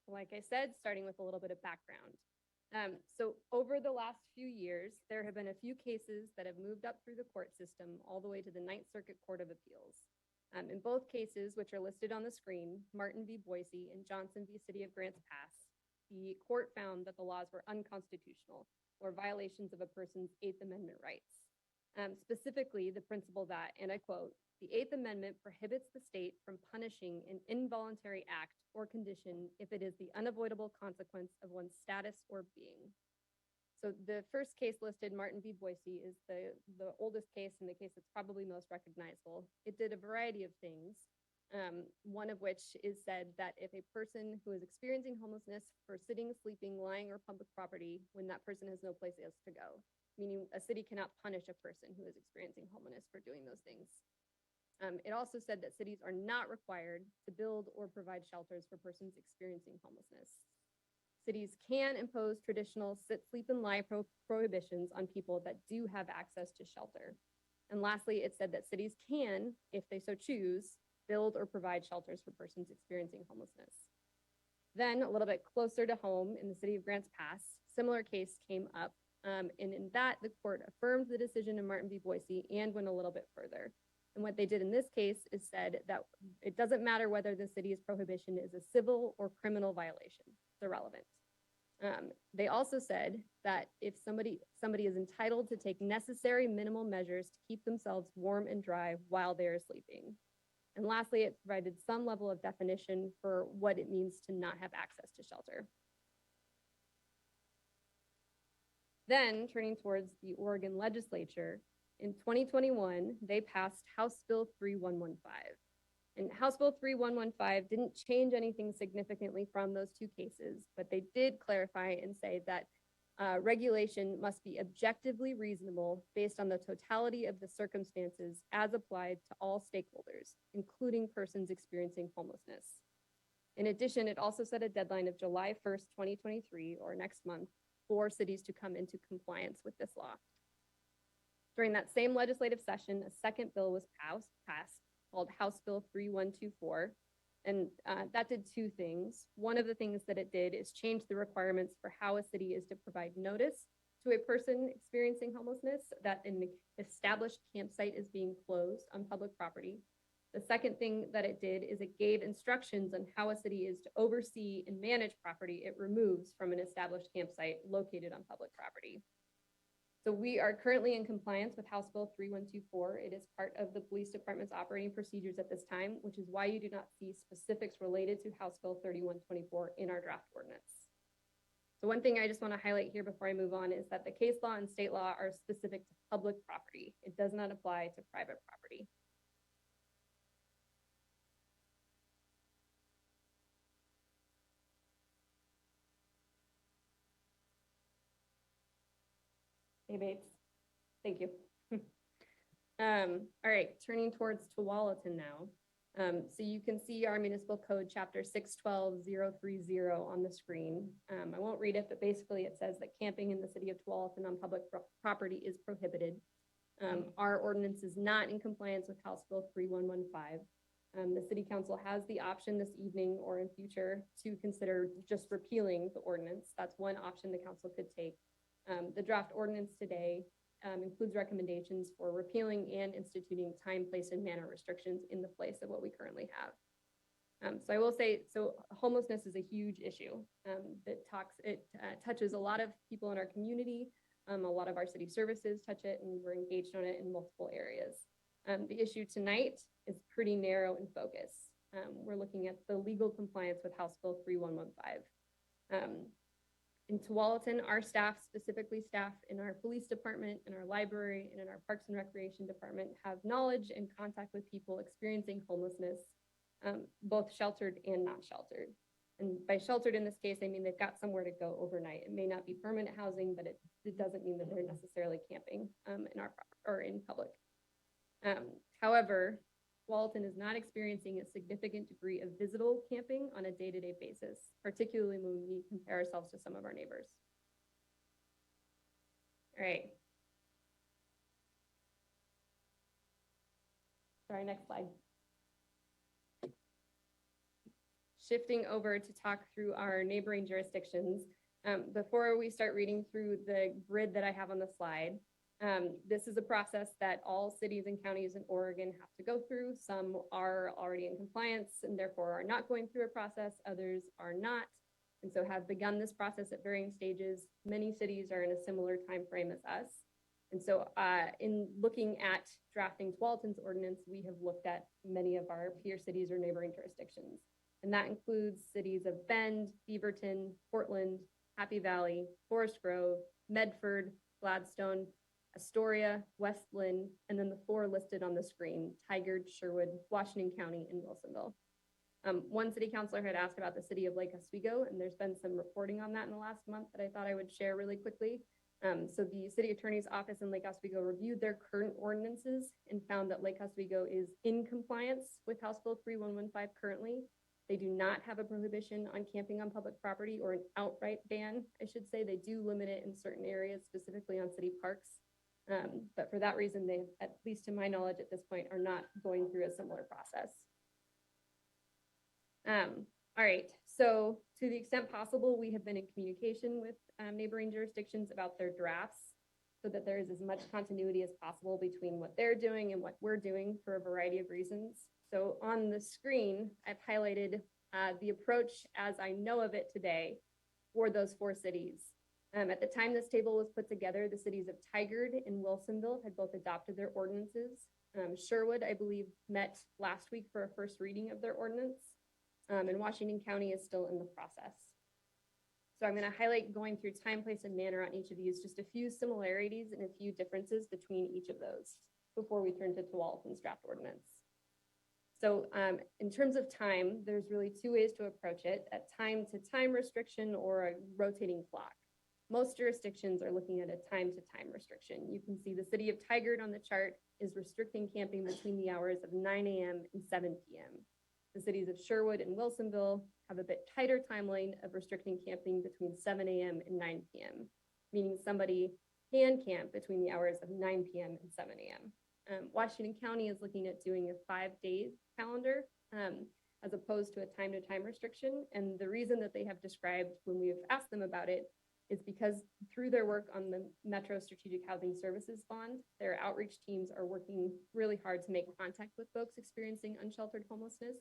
like I said, starting with a little bit of background. So over the last few years, there have been a few cases that have moved up through the court system all the way to the Ninth Circuit Court of Appeals. In both cases, which are listed on the screen, Martin v. Boise and Johnson v. City of Grants Pass, the court found that the laws were unconstitutional or violations of a person's Eighth Amendment rights. Specifically, the principle that, and I quote, "The Eighth Amendment prohibits the state from punishing an involuntary act or condition if it is the unavoidable consequence of one's status or being." So the first case listed, Martin v. Boise, is the oldest case and the case that's probably most recognizable. It did a variety of things, one of which is said that if a person who is experiencing homelessness for sitting, sleeping, lying, or public property, when that person has no place else to go, meaning a city cannot punish a person who is experiencing homelessness for doing those things. It also said that cities are not required to build or provide shelters for persons experiencing homelessness. Cities can impose traditional sit, sleep, and lie prohibitions on people that do have access to shelter. And lastly, it said that cities can, if they so choose, build or provide shelters for persons experiencing homelessness. Then, a little bit closer to home in the city of Grants Pass, similar case came up. And in that, the court affirmed the decision in Martin v. Boise and went a little bit further. And what they did in this case is said that it doesn't matter whether the city's prohibition is a civil or criminal violation. It's irrelevant. They also said that if somebody is entitled to take necessary minimal measures to keep themselves warm and dry while they are sleeping. And lastly, it provided some level of definition for what it means to not have access to shelter. Then, turning towards the Oregon legislature, in 2021, they passed House Bill 3115. And House Bill 3115 didn't change anything significantly from those two cases, but they did clarify and say that regulation must be objectively reasonable based on the totality of the circumstances as applied to all stakeholders, including persons experiencing homelessness. In addition, it also set a deadline of July 1st, 2023, or next month, for cities to come into compliance with this law. During that same legislative session, a second bill was passed called House Bill 3124, and that did two things. One of the things that it did is change the requirements for how a city is to provide notice to a person experiencing homelessness that an established campsite is being closed on public property. The second thing that it did is it gave instructions on how a city is to oversee and manage property it removes from an established campsite located on public property. So we are currently in compliance with House Bill 3124. It is part of the police department's operating procedures at this time, which is why you do not see specifics related to House Bill 3124 in our draft ordinance. So one thing I just want to highlight here before I move on is that the case law and state law are specific to public property. It does not apply to private property. Hey, Bates. Thank you. All right, turning towards Tualatin now. So you can see our municipal code chapter 612030 on the screen. I won't read it, but basically it says that camping in the city of Tualatin on public property is prohibited. Our ordinance is not in compliance with House Bill 3115. The city council has the option this evening or in future to consider just repealing the ordinance. That's one option the council could take. The draft ordinance today includes recommendations for repealing and instituting time, place, and manner restrictions in the place of what we currently have. So I will say, so homelessness is a huge issue. It touches a lot of people in our community. A lot of our city services touch it, and we're engaged on it in multiple areas. The issue tonight is pretty narrow in focus. We're looking at the legal compliance with House Bill 3115. In Tualatin, our staff, specifically staff in our police department, in our library, and in our Parks and Recreation department, have knowledge and contact with people experiencing homelessness, both sheltered and not sheltered. And by sheltered in this case, I mean they've got somewhere to go overnight. It may not be permanent housing, but it doesn't mean that they're necessarily camping in our or in public. However, Tualatin is not experiencing a significant degree of visible camping on a day-to-day basis, particularly when we compare ourselves to some of our neighbors. All right. Sorry, next slide. shifting over to talk through our neighboring jurisdictions. Before we start reading through the grid that I have on the slide, this is a process that all cities and counties in Oregon have to go through. Some are already in compliance and therefore are not going through a process, others are not, and so have begun this process at varying stages. Many cities are in a similar time frame as us. And so in looking at drafting Tualatin's ordinance, we have looked at many of our peer cities or neighboring jurisdictions. And that includes cities of Bend, Beaverton, Portland, Happy Valley, Forest Grove, Medford, Gladstone, Astoria, West Linn, and then the 4 listed on the screen: Tigard, Sherwood, Washington County, and Wilsonville. One city councilor had asked about the city of Lake Oswego, and there's been some reporting on that in the last month that I thought I would share really quickly. So the city attorney's office in Lake Oswego reviewed their current ordinances and found that Lake Oswego is in compliance with House Bill 3115 currently. They do not have a prohibition on camping on public property, or an outright ban, I should say. They do limit it in certain areas, specifically on city parks. But for that reason, they, at least to my knowledge at this point, are not going through a similar process. All right, so to the extent possible, we have been in communication with neighboring jurisdictions about their drafts so that there is as much continuity as possible between what they're doing and what we're doing for a variety of reasons. So on the screen, I've highlighted the approach as I know of it today for those 4 cities. At the time this table was put together, the cities of Tigard and Wilsonville had both adopted their ordinances. Sherwood, I believe, met last week for a first reading of their ordinance. And Washington County is still in the process. So I'm going to highlight, going through time, place, and manner on each of these, just a few similarities and a few differences between each of those before we turn to Tualatin's draft ordinance. So in terms of time, there's really 2 ways to approach it: a time-to-time restriction or a rotating clock. Most jurisdictions are looking at a time-to-time restriction. You can see the city of Tigard on the chart is restricting camping between the hours of 9 a.m. and 7 p.m. The cities of Sherwood and Wilsonville have a bit tighter timeline of restricting camping between 7 a.m. and 9 p.m., meaning somebody can camp between the hours of 9 p.m. and 7 a.m. Washington County is looking at doing a 5-day calendar as opposed to a time-to-time restriction. And the reason that they have described when we've asked them about it is because through their work on the Metro Strategic Housing Services Bond, their outreach teams are working really hard to make contact with folks experiencing unsheltered homelessness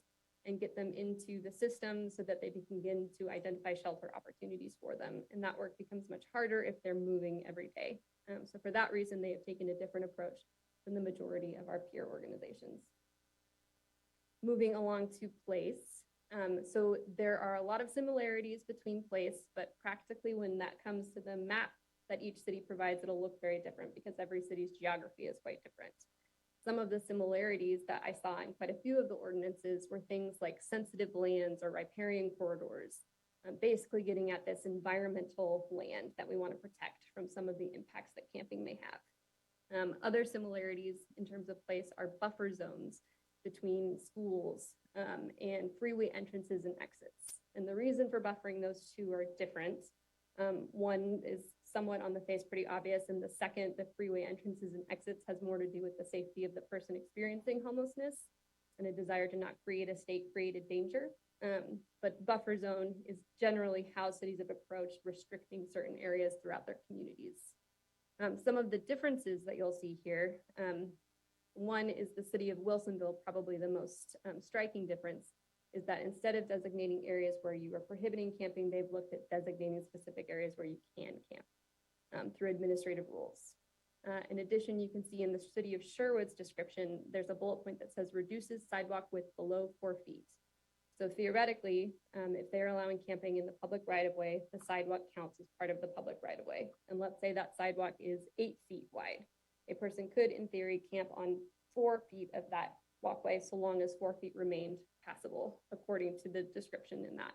and get them into the system so that they can begin to identify shelter opportunities for them. And that work becomes much harder if they're moving every day. So for that reason, they have taken a different approach than the majority of our peer organizations. Moving along to place. So there are a lot of similarities between place, but practically when that comes to the map that each city provides, it'll look very different because every city's geography is quite different. Some of the similarities that I saw in quite a few of the ordinances were things like sensitive lands or riparian corridors, basically getting at this environmental land that we want to protect from some of the impacts that camping may have. Other similarities in terms of place are buffer zones between schools and freeway entrances and exits. And the reason for buffering those 2 are different. One is somewhat on the face pretty obvious, and the second, the freeway entrances and exits, has more to do with the safety of the person experiencing homelessness and a desire to not create a state-created danger. But buffer zone is generally how cities have approached restricting certain areas throughout their communities. Some of the differences that you'll see here, one is the city of Wilsonville, probably the most striking difference, is that instead of designating areas where you are prohibiting camping, they've looked at designating specific areas where you can camp through administrative rules. In addition, you can see in the city of Sherwood's description, there's a bullet point that says reduces sidewalk width below 4 feet. So theoretically, if they're allowing camping in the public right-of-way, the sidewalk counts as part of the public right-of-way. And let's say that sidewalk is 8 feet wide. A person could, in theory, camp on 4 feet of that walkway so long as 4 feet remained passable, according to the description in that.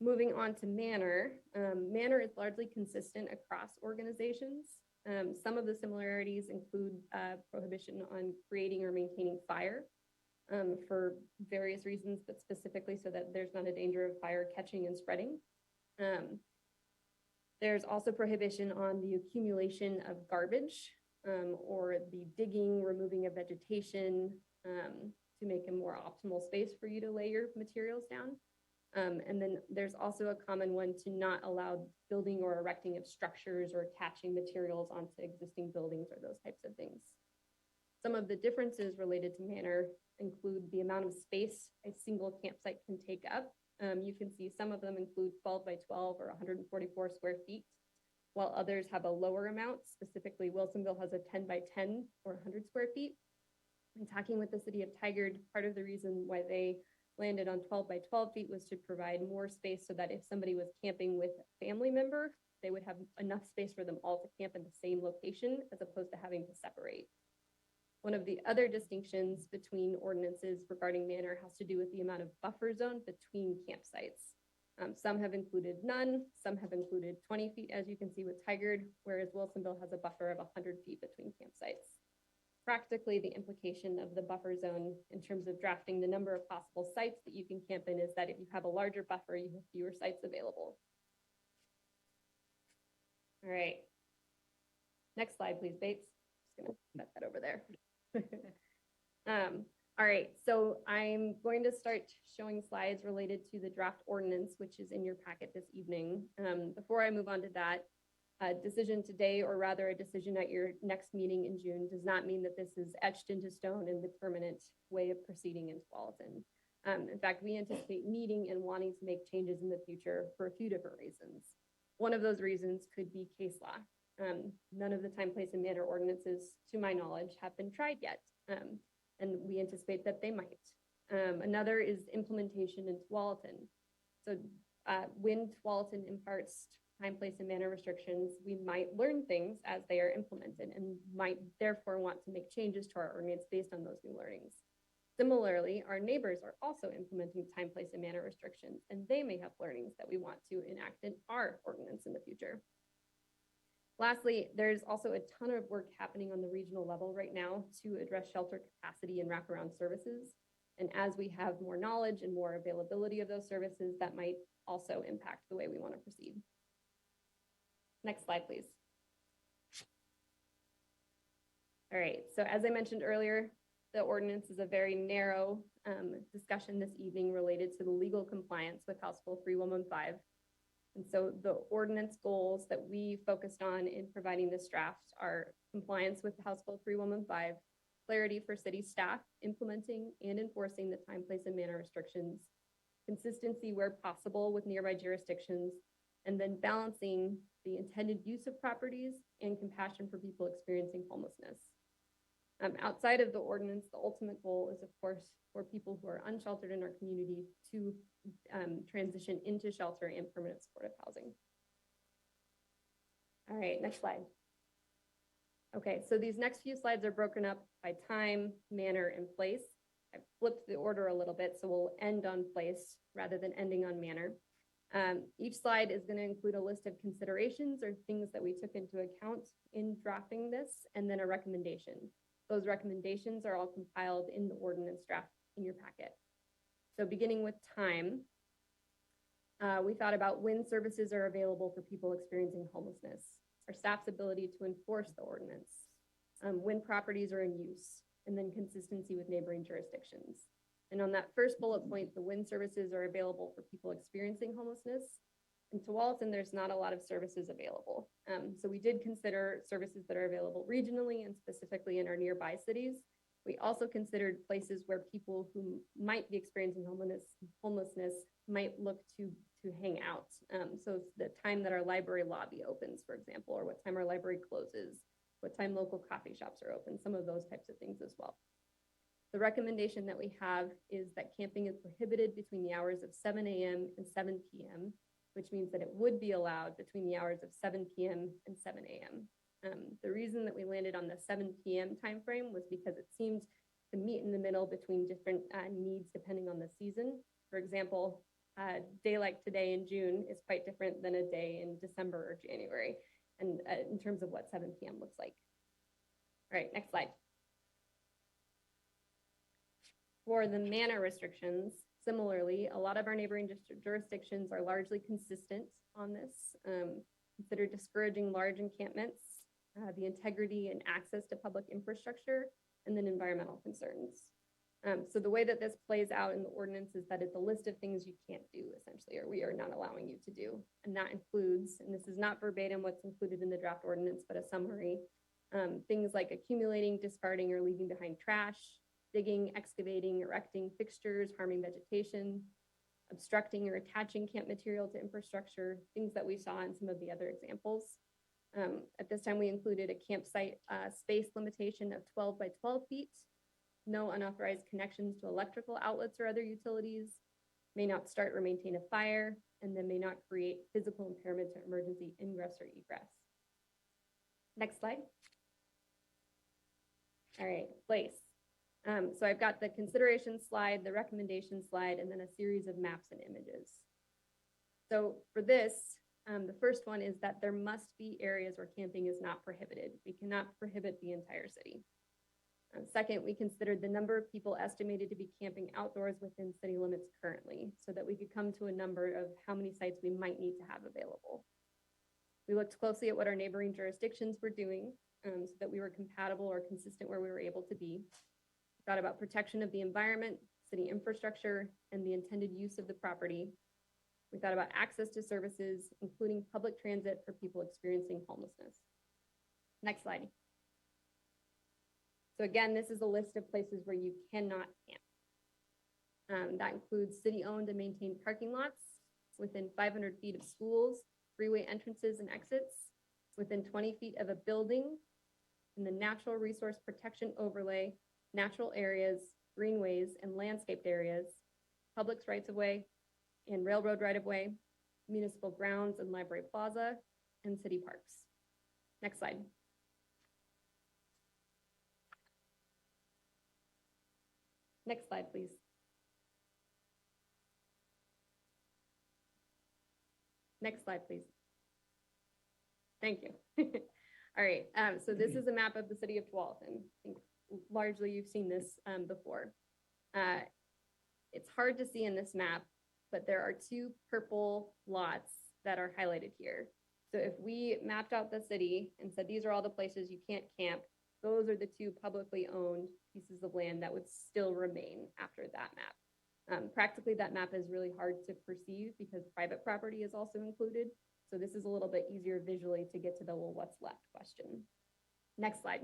Moving on to manner. Manner is largely consistent across organizations. Some of the similarities include prohibition on creating or maintaining fire for various reasons, but specifically so that there's not a danger of fire catching and spreading. There's also prohibition on the accumulation of garbage or the digging, removing of vegetation, to make a more optimal space for you to lay your materials down. And then there's also a common one to not allow building or erecting of structures or attaching materials onto existing buildings or those types of things. Some of the differences related to manor include the amount of space a single campsite can take up. You can see some of them include 12 by 12 or 144 square feet, while others have a lower amount. Specifically, Wilsonville has a 10 by 10 or 100 square feet. In talking with the city of Tigard, part of the reason why they landed on 12 by 12 feet was to provide more space so that if somebody was camping with a family member, they would have enough space for them all to camp in the same location as opposed to having to separate. One of the other distinctions between ordinances regarding manor has to do with the amount of buffer zone between campsites. Some have included none, some have included 20 feet, as you can see with Tigard, whereas Wilsonville has a buffer of 100 feet between campsites. Practically, the implication of the buffer zone in terms of drafting the number of possible sites that you can camp in is that if you have a larger buffer, you have fewer sites available. All right. Next slide, please, Bates. Just gonna set that over there. All right, so I'm going to start showing slides related to the draft ordinance, which is in your packet this evening. Before I move on to that, a decision today, or rather a decision at your next meeting in June, does not mean that this is etched into stone and the permanent way of proceeding in Tualatin. In fact, we anticipate needing and wanting to make changes in the future for a few different reasons. One of those reasons could be case law. None of the time, place, and manner ordinances, to my knowledge, have been tried yet, and we anticipate that they might. Another is implementation in Tualatin. So when Tualatin imparts time, place, and manner restrictions, we might learn things as they are implemented and might therefore want to make changes to our ordinance based on those new learnings. Similarly, our neighbors are also implementing time, place, and manner restrictions, and they may have learnings that we want to enact in our ordinance in the future. Lastly, there's also a ton of work happening on the regional level right now to address shelter capacity and wraparound services. And as we have more knowledge and more availability of those services, that might also impact the way we want to proceed. Next slide, please. All right, so as I mentioned earlier, the ordinance is a very narrow discussion this evening related to the legal compliance with House Bill 3115. And so the ordinance goals that we focused on in providing this draft are compliance with House Bill 3115, clarity for city staff implementing and enforcing the time, place, and manner restrictions, consistency where possible with nearby jurisdictions, and then balancing the intended use of properties and compassion for people experiencing homelessness. Outside of the ordinance, the ultimate goal is, of course, for people who are unsheltered in our community to transition into shelter and permanent supportive housing. All right, next slide. Okay, so these next few slides are broken up by time, manner, and place. I flipped the order a little bit, so we'll end on place rather than ending on manner. Each slide is going to include a list of considerations or things that we took into account in drafting this, and then a recommendation. Those recommendations are all compiled in the ordinance draft in your packet. So beginning with time, we thought about when services are available for people experiencing homelessness, our staff's ability to enforce the ordinance, when properties are in use, and then consistency with neighboring jurisdictions. And on that first bullet point, the when services are available for people experiencing homelessness, in Tualatin, there's not a lot of services available. So we did consider services that are available regionally and specifically in our nearby cities. We also considered places where people who might be experiencing homelessness might look to hang out. So the time that our library lobby opens, for example, or what time our library closes, what time local coffee shops are open, some of those types of things as well. The recommendation that we have is that camping is prohibited between the hours of 7 a.m. and 7 p.m., which means that it would be allowed between the hours of 7 p.m. and 7 a.m. The reason that we landed on the 7 p.m. timeframe was because it seemed to meet in the middle between different needs depending on the season. For example, a day like today in June is quite different than a day in December or January, and in terms of what 7 p.m. looks like. All right, next slide. For the manner restrictions, similarly, a lot of our neighboring jurisdictions are largely consistent on this. Consider discouraging large encampments, the integrity and access to public infrastructure, and then environmental concerns. So the way that this plays out in the ordinance is that it's a list of things you can't do essentially, or we are not allowing you to do. And that includes, and this is not verbatim what's included in the draft ordinance, but a summary, things like accumulating, discarding, or leaving behind trash, digging, excavating, erecting fixtures, harming vegetation, obstructing or attaching camp material to infrastructure, things that we saw in some of the other examples. At this time, we included a campsite space limitation of 12 by 12 feet, no unauthorized connections to electrical outlets or other utilities, may not start or maintain a fire, and then may not create physical impairment to emergency ingress or egress. Next slide. All right, place. So I've got the consideration slide, the recommendation slide, and then a series of maps and images. So for this, the first one is that there must be areas where camping is not prohibited. We cannot prohibit the entire city. Second, we considered the number of people estimated to be camping outdoors within city limits currently, so that we could come to a number of how many sites we might need to have available. We looked closely at what our neighboring jurisdictions were doing, so that we were compatible or consistent where we were able to be. Thought about protection of the environment, city infrastructure, and the intended use of the property. We thought about access to services, including public transit for people experiencing homelessness. Next slide. So again, this is a list of places where you cannot camp. That includes city-owned and maintained parking lots, within 500 feet of schools, freeway entrances and exits, within 20 feet of a building, in the natural resource protection overlay, natural areas, greenways, and landscaped areas, public rights-of-way and railroad right-of-way, municipal grounds and library plaza, and city parks. Next slide. Next slide, please. Next slide, please. Thank you. All right, so this is a map of the city of Tualatin. I think largely you've seen this before. It's hard to see in this map, but there are two purple lots that are highlighted here. So if we mapped out the city and said, these are all the places you can't camp, those are the two publicly owned pieces of land that would still remain after that map. Practically, that map is really hard to perceive because private property is also included. So this is a little bit easier visually to get to the, well, what's left question. Next slide.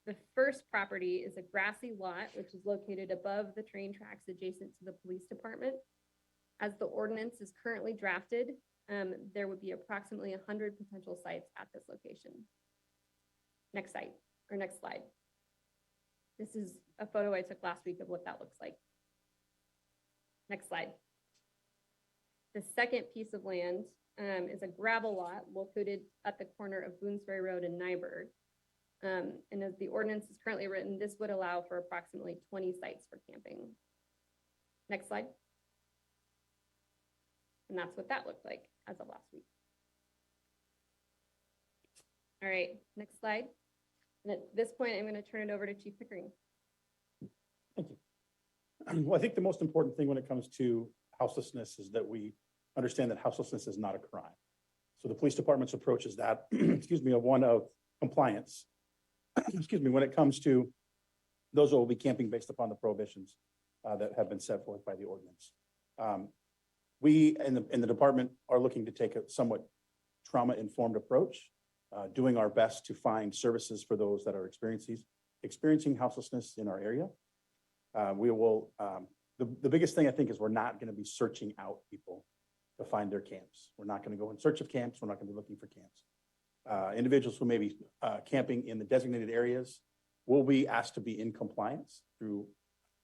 The first property is a grassy lot, which is located above the train tracks adjacent to the police department. As the ordinance is currently drafted, there would be approximately 100 potential sites at this location. Next site, or next slide. This is a photo I took last week of what that looks like. Next slide. The second piece of land is a gravel lot located at the corner of Boonesbury Road and Nyberg. And as the ordinance is currently written, this would allow for approximately 20 sites for camping. Next slide. And that's what that looked like as of last week. All right, next slide. And at this point, I'm going to turn it over to Chief Pickering. Thank you. Well, I think the most important thing when it comes to houselessness is that we understand that houselessness is not a crime. So the police department's approach is that, excuse me, one of compliance, excuse me, when it comes to those who will be camping based upon the prohibitions that have been set forth by the ordinance. We in the department are looking to take a somewhat trauma-informed approach, doing our best to find services for those that are experiencing houselessness in our area. We will, the biggest thing I think is we're not going to be searching out people to find their camps. We're not going to go in search of camps. We're not going to be looking for camps. Individuals who may be camping in the designated areas will be asked to be in compliance through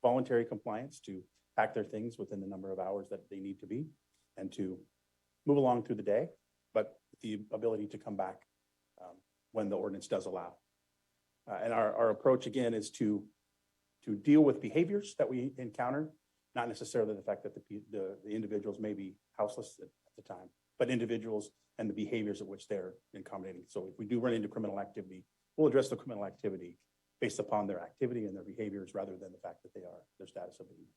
voluntary compliance to pack their things within the number of hours that they need to be and to move along through the day, but the ability to come back when the ordinance does allow. And our approach again is to deal with behaviors that we encounter, not necessarily the fact that the individuals may be houseless at the time, but individuals and the behaviors at which they're accommodating. So if we do run into criminal activity, we'll address the criminal activity based upon their activity and their behaviors rather than the fact that they are their status of being.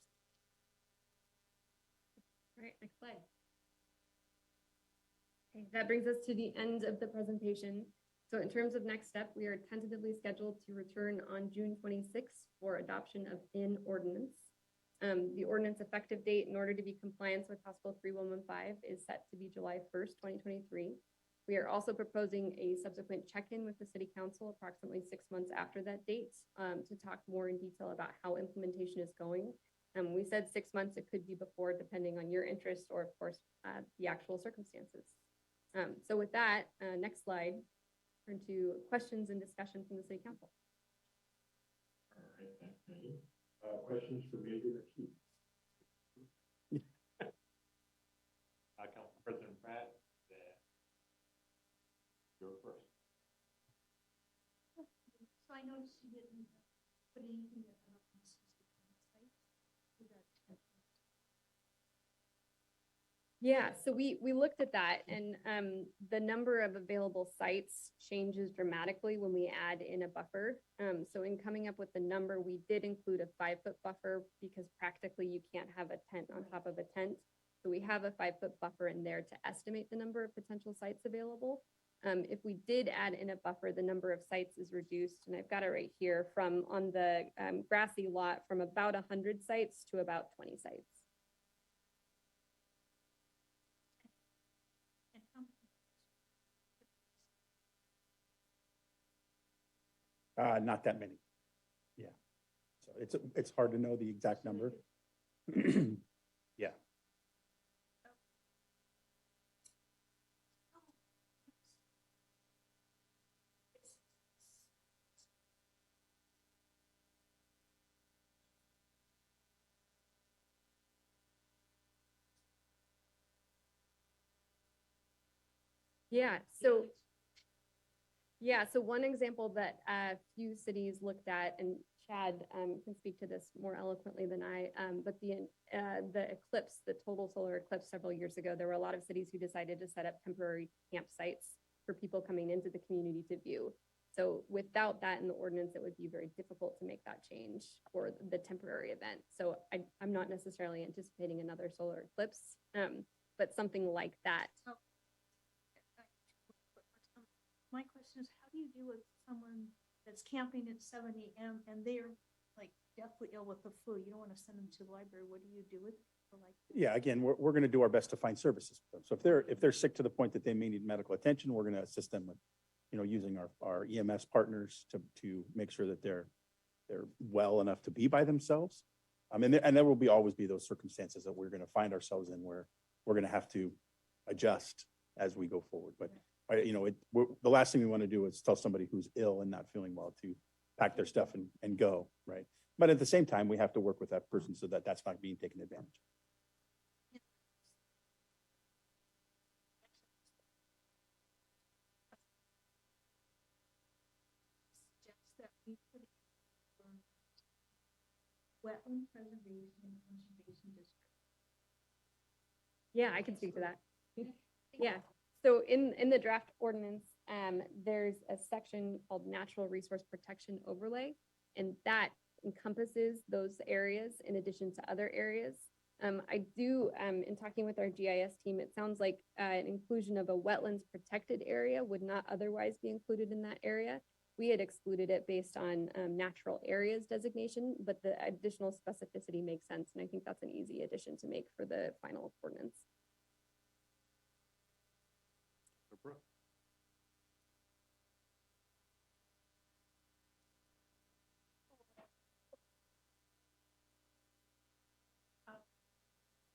All right, next slide. Okay, that brings us to the end of the presentation. So in terms of next step, we are tentatively scheduled to return on June 26th for adoption of an ordinance. The ordinance effective date in order to be compliant with House Bill 3115 is set to be July 1st, 2023. We are also proposing a subsequent check-in with the City Council approximately 6 months after that date to talk more in detail about how implementation is going. We said 6 months, it could be before, depending on your interest or, of course, the actual circumstances. So with that, next slide, turn to questions and discussion from the City Council. All right, thank you. Questions for Major McKee? Council President Pratt, you're first. So I noticed you didn't put anything about this site. Yeah, so we looked at that, and the number of available sites changes dramatically when we add in a buffer. So in coming up with the number, we did include a 5-foot buffer because practically you can't have a tent on top of a tent. So we have a 5-foot buffer in there to estimate the number of potential sites available. If we did add in a buffer, the number of sites is reduced, and I've got it right here, from on the grassy lot from about 100 sites to about 20 sites. Not that many. Yeah. So it's hard to know the exact number. Yeah. So one example that a few cities looked at, and Chad can speak to this more eloquently than I, but the eclipse, the total solar eclipse several years ago, there were a lot of cities who decided to set up temporary campsites for people coming into the community to view. So without that in the ordinance, it would be very difficult to make that change for the temporary event. So I'm not necessarily anticipating another solar eclipse, but something like that. My question is, how do you deal with someone that's camping at 7 a.m. and they're like deathly ill with the flu? You don't want to send them to the library. What do you do with people like that? Yeah, again, we're going to do our best to find services for them. So if they're sick to the point that they may need medical attention, we're going to assist them with, using our EMS partners to make sure that they're well enough to be by themselves. And there will always be those circumstances that we're going to find ourselves in where we're going to have to adjust as we go forward. But the last thing we want to do is tell somebody who's ill and not feeling well to pack their stuff and go, right? But at the same time, we have to work with that person so that that's not being taken advantage of. That we put wetland preservation and conservation district. Yeah, I can speak to that. Yeah. So in the draft ordinance, there's a section called Natural Resource Protection Overlay, and that encompasses those areas in addition to other areas. I do, in talking with our GIS team, it sounds like an inclusion of a wetlands protected area would not otherwise be included in that area. We had excluded it based on natural areas designation, but the additional specificity makes sense, and I think that's an easy addition to make for the final ordinance.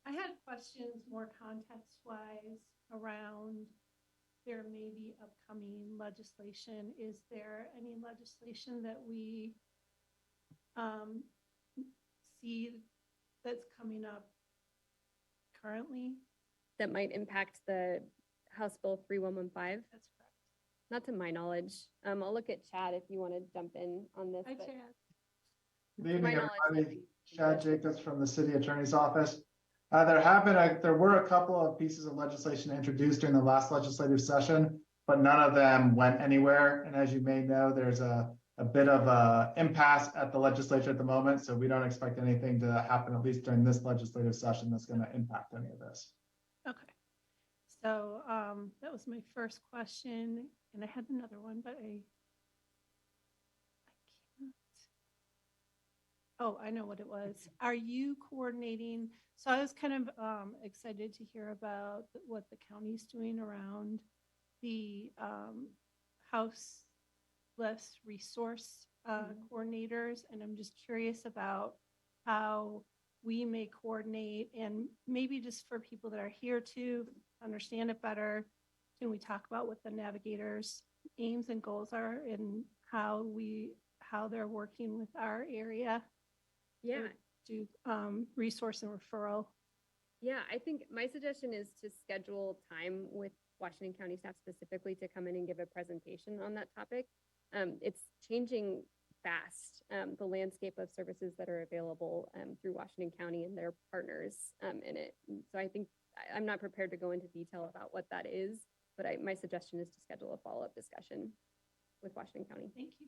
I had questions more context-wise around there may be upcoming legislation. Is there any legislation that we see that's coming up currently? That might impact the House Bill 3115? That's correct. Not to my knowledge. I'll look at Chad if you want to jump in on this. Hi, but Chad. Good my evening, knowledge, everybody. nothing. Chad Jacobs from the City Attorney's Office. There were a couple of pieces of legislation introduced during the last legislative session, but none of them went anywhere. And as you may know, there's a bit of a impasse at the legislature at the moment. So we don't expect anything to happen, at least during this legislative session, that's going to impact any of this. Okay. So that was my first question, and I had another one, but I can't. Oh, I know what it was. Are you coordinating? So I was kind of excited to hear about what the county's doing around the houseless resource coordinators, and I'm just curious about how we may coordinate, and maybe just for people that are here to understand it better, can we talk about what the navigators' aims and goals are and how they're working with our area? Yeah, Do resource and referral. yeah, I think my suggestion is to schedule time with Washington County staff specifically to come in and give a presentation on that topic. It's changing fast, the landscape of services that are available through Washington County and their partners in it. So I think I'm not prepared to go into detail about what that is, but my suggestion is to schedule a follow-up discussion with Washington County. Thank you.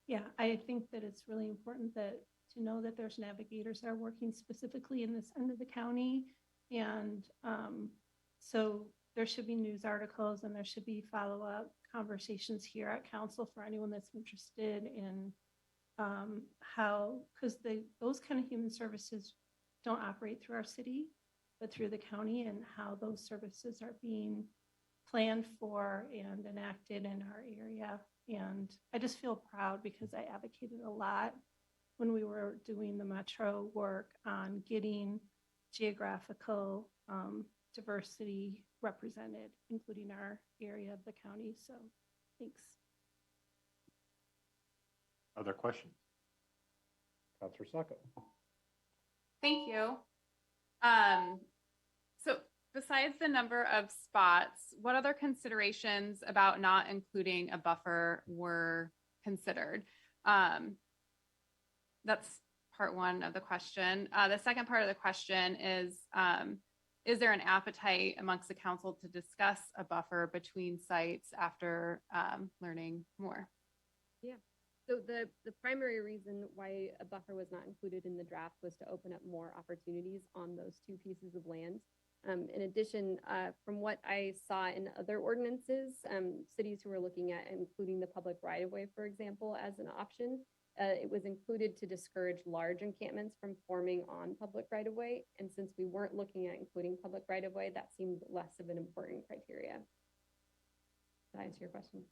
Yeah, I think that it's really important that to know that there's navigators that are working specifically in this end of the county. And so there should be news articles and there should be follow-up conversations here at council for anyone that's interested in how, because those kind of human services don't operate through our city, but through the county, and how those services are being planned for and enacted in our area. And I just feel proud because I advocated a lot when we were doing the metro work on getting geographical diversity represented, including our area of the county. So thanks. Other questions? Counselor Sacco. Thank you. So besides the number of spots, what other considerations about not including a buffer were considered? That's part one of the question. The second part of the question is there an appetite amongst the council to discuss a buffer between sites after learning more? Yeah. So the primary reason why a buffer was not included in the draft was to open up more opportunities on those two pieces of land. In addition, from what I saw in other ordinances, cities who were looking at including the public right-of-way, for example, as an option, it was included to discourage large encampments from forming on public right-of-way. And since we weren't looking at including public right-of-way, that seemed less of an important criteria. Does that answer your question?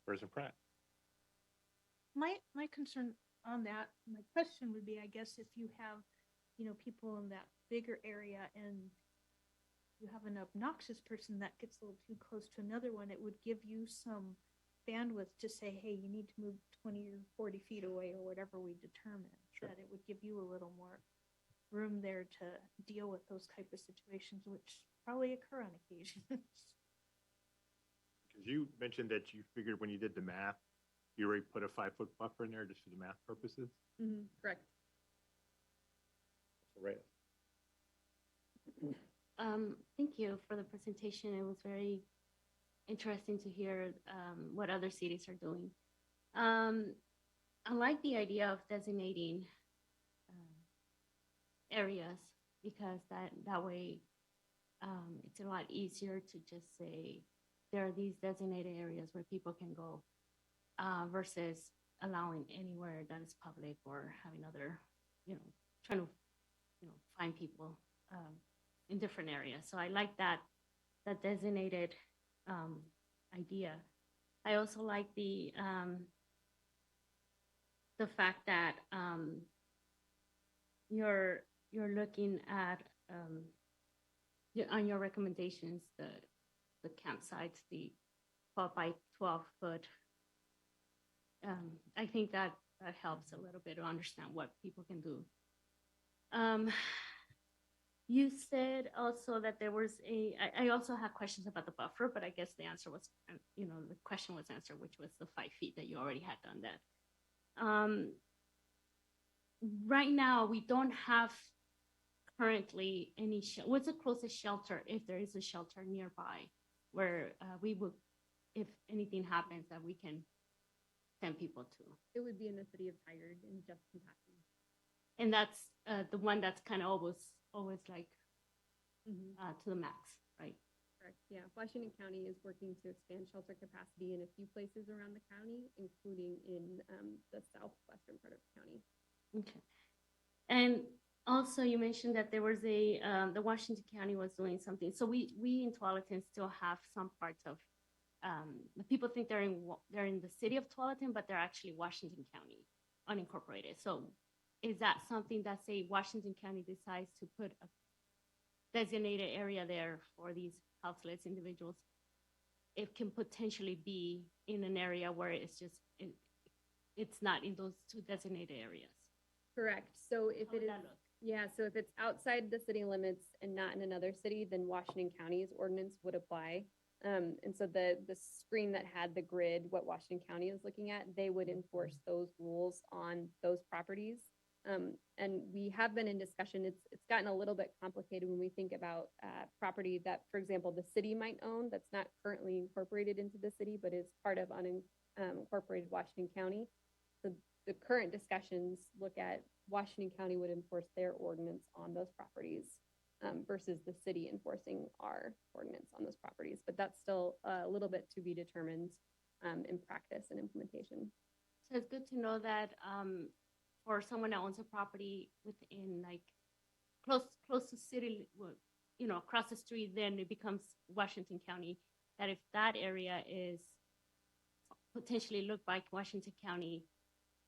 President Pratt. My concern on that, my question would be, I guess, if you have, people in that bigger area and you have an obnoxious person that gets a little too close to another one, it would give you some bandwidth to say, hey, you need to move 20 or 40 feet away or whatever we determine. Sure. That it would give you a little more room there to deal with those type of situations, which probably occur on occasion. Because you mentioned that you figured when you did the math, you already put a 5-foot buffer in there just for the math purposes. Correct. Right. Thank you for the presentation. It was very interesting to hear what other cities are doing. I like the idea of designating areas because that way it's a lot easier to just say there are these designated areas where people can go versus allowing anywhere that is public or having other, trying to, find people in different areas. So I like that designated idea. I also like the the fact that you're looking at on your recommendations, the campsites, the 12 by 12 foot. I think that helps a little bit to understand what people can do. You said also that there was I also have questions about the buffer, but I guess the answer was, the question was answered, which was the 5 feet that you already had done that. Right now, we don't have currently any, what's the closest shelter, if there is a shelter nearby, where we would, if anything happens, that we can send people to? It would be in the city of Tigard in Jefferson County. And that's the one that's kind of always like to the max, right? Correct. Yeah. Washington County is working to expand shelter capacity in a few places around the county, including in the southwestern part of the county. Okay. And also you mentioned that there was the Washington County was doing something. So we in Tualatin still have some parts of, people think they're in the city of Tualatin, but they're actually Washington County, unincorporated. So is that something that, say, Washington County decides to put a designated area there for these houseless individuals? It can potentially be in an area where it's just, it's not in those two designated areas. Correct. So if How it would is, that look? yeah, so if it's outside the city limits and not in another city, then Washington County's ordinance would apply. And so the screen that had the grid, what Washington County is looking at, they would enforce those rules on those properties. And we have been in discussion. It's gotten a little bit complicated when we think about property that, for example, the city might own that's not currently incorporated into the city, but is part of unincorporated Washington County. So the current discussions look at Washington County would enforce their ordinance on those properties versus the city enforcing our ordinance on those properties. But that's still a little bit to be determined in practice and implementation. So it's good to know that for someone that owns a property within, like, close to city, across the street, then it becomes Washington County, that if that area is potentially looked like Washington County,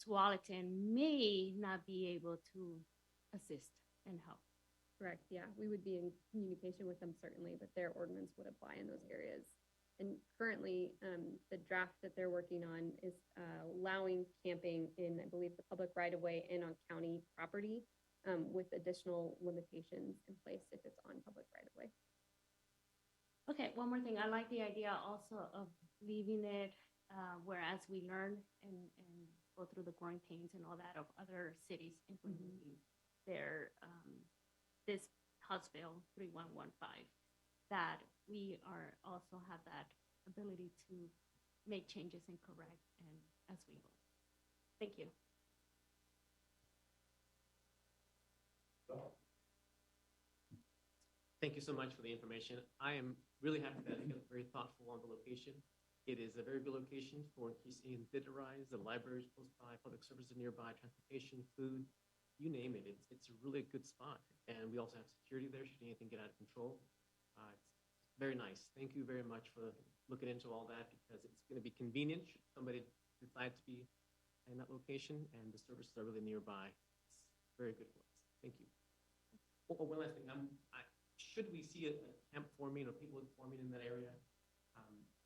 Tualatin may not be able to assist and help. Correct. Yeah, we would be in communication with them certainly, but their ordinance would apply in those areas. And currently, the draft that they're working on is allowing camping in, I believe, the public right-of-way and on county property with additional limitations in place if it's on public right-of-way. Okay, one more thing. I like the idea also of leaving it whereas we learn and go through the growing pains and all that of other cities implementing their this House Bill 3115, that we are also have that ability to make changes and correct and as we go. Thank you. Thank you so much for the information. I am really happy that it's very thoughtful on the location. It is a very good location for in case anything did arise. The library is close by, public services nearby, transportation, food, you name it. It's a really good spot. And we also have security there should anything get out of control. It's very nice. Thank you very much for looking into all that, because it's going to be convenient should somebody decide to be in that location, and the services are really nearby. It's very good for us. Thank you. Oh, one last thing. Should we see a camp forming or people forming in that area?